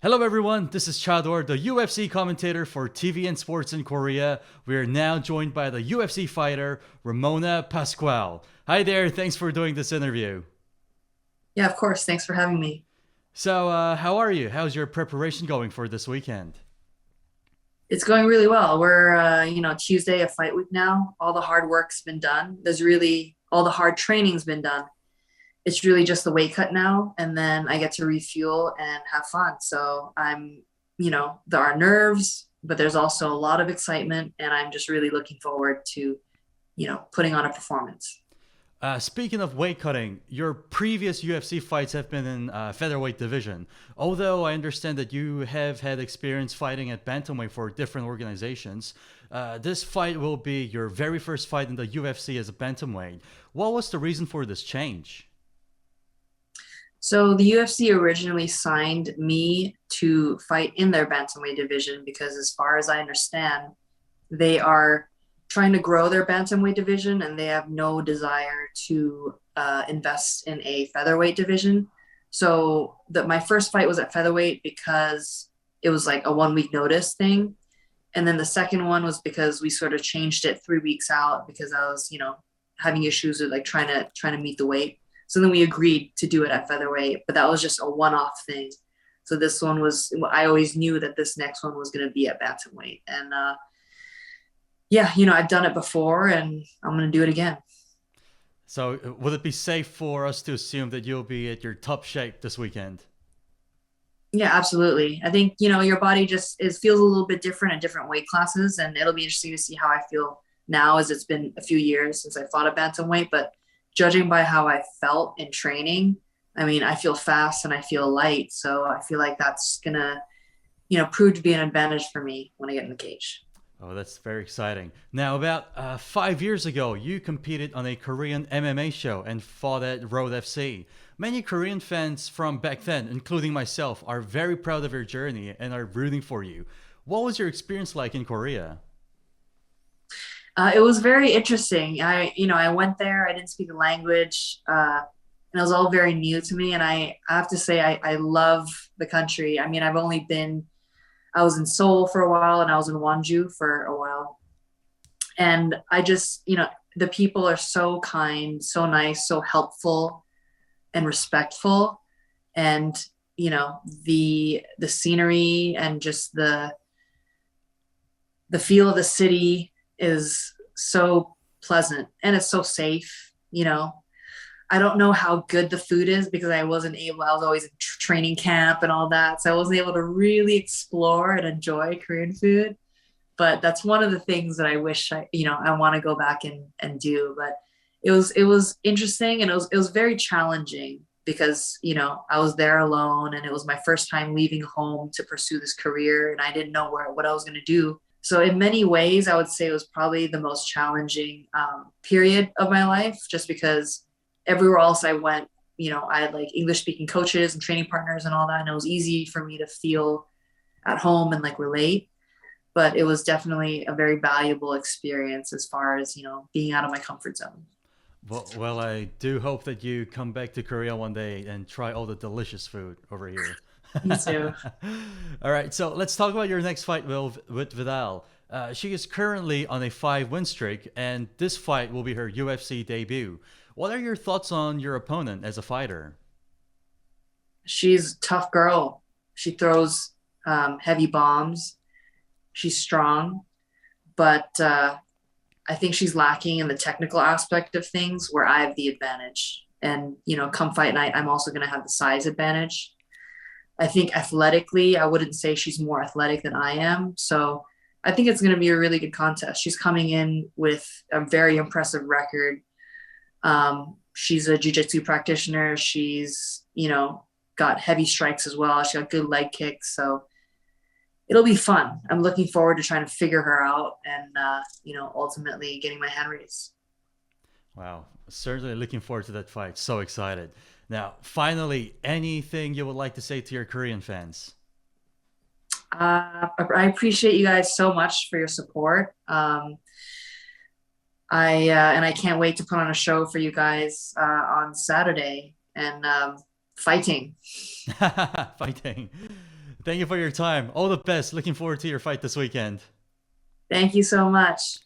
Hello everyone, this is Chador, the UFC commentator for tvN Sports in Korea. We are now joined by the UFC fighter, Ramona Pascual. Hi there, thanks for doing this interview. Yeah, of course. Thanks for having me. So, how are you? How's your preparation going for this weekend? It's going really well. We're, Tuesday, a fight week now. All the hard work's been done. All the hard training's been done. It's really just the weight cut now. And then I get to refuel and have fun. So there are nerves, but there's also a lot of excitement. And I'm just really looking forward to, putting on a performance. Speaking of weight cutting, your previous UFC fights have been in featherweight division. Although I understand that you have had experience fighting at bantamweight for different organizations, this fight will be your very first fight in the UFC as a bantamweight. What was the reason for this change? So the UFC originally signed me to fight in their bantamweight division because, as far as I understand, they are trying to grow their bantamweight division and they have no desire to invest in a featherweight division. So my first fight was at featherweight because it was like a 1 week notice thing. And then the second one was because we sort of changed it 3 weeks out because I was, having issues with like trying to meet the weight. So then we agreed to do it at featherweight, but that was just a one-off thing. So this one was, I always knew that this next one was going to be at bantamweight. And I've done it before and I'm going to do it again. So, would it be safe for us to assume that you'll be at your top shape this weekend? Yeah, absolutely. I think, your body feels a little bit different in different weight classes. And it'll be interesting to see how I feel now, as it's been a few years since I fought at bantamweight. But judging by how I felt in training, I mean, I feel fast and I feel light. So I feel like that's going to, prove to be an advantage for me when I get in the cage. Oh, that's very exciting. Now, about 5 years ago, you competed on a Korean MMA show and fought at Road FC. Many Korean fans from back then, including myself, are very proud of your journey and are rooting for you. What was your experience like in Korea? It was very interesting. I went there. I didn't speak the language, and it was all very new to me. And I have to say, I love the country. I mean, I was in Seoul for a while, and I was in Wonju for a while. And I just, the people are so kind, so nice, so helpful, and respectful. And the scenery and just the feel of the city is so pleasant, and it's so safe. I don't know how good the food is because I was always in training camp and all that. So I wasn't able to really explore and enjoy Korean food, but that's one of the things that I wish I want to go back and do. But it was interesting, and it was very challenging because, I was there alone and it was my first time leaving home to pursue this career, and I didn't know what I was going to do. So in many ways, I would say it was probably the most challenging period of my life, just because everywhere else I went, I had like English speaking coaches and training partners and all that. And it was easy for me to feel at home and like relate. But it was definitely a very valuable experience as far as, being out of my comfort zone. Well, I do hope that you come back to Korea one day and try all the delicious food over here. Me too. All right, so let's talk about your next fight with Vidal. She is currently on a 5-win streak, and this fight will be her UFC debut. What are your thoughts on your opponent as a fighter? She's a tough girl. She throws heavy bombs. She's strong, but I think she's lacking in the technical aspect of things where I have the advantage. And, come fight night, I'm also going to have the size advantage. I think athletically, I wouldn't say she's more athletic than I am. So I think it's going to be a really good contest. She's coming in with a very impressive record. She's a jiu-jitsu practitioner. She's, got heavy strikes as well. She's got good leg kicks. So it'll be fun. I'm looking forward to trying to figure her out and, ultimately getting my hand raised. Wow, certainly looking forward to that fight. So excited. Now, finally, anything you would like to say to your Korean fans? I appreciate you guys so much for your support. I can't wait to put on a show for you guys on Saturday and fighting. Fighting. Thank you for your time. All the best. Looking forward to your fight this weekend. Thank you so much.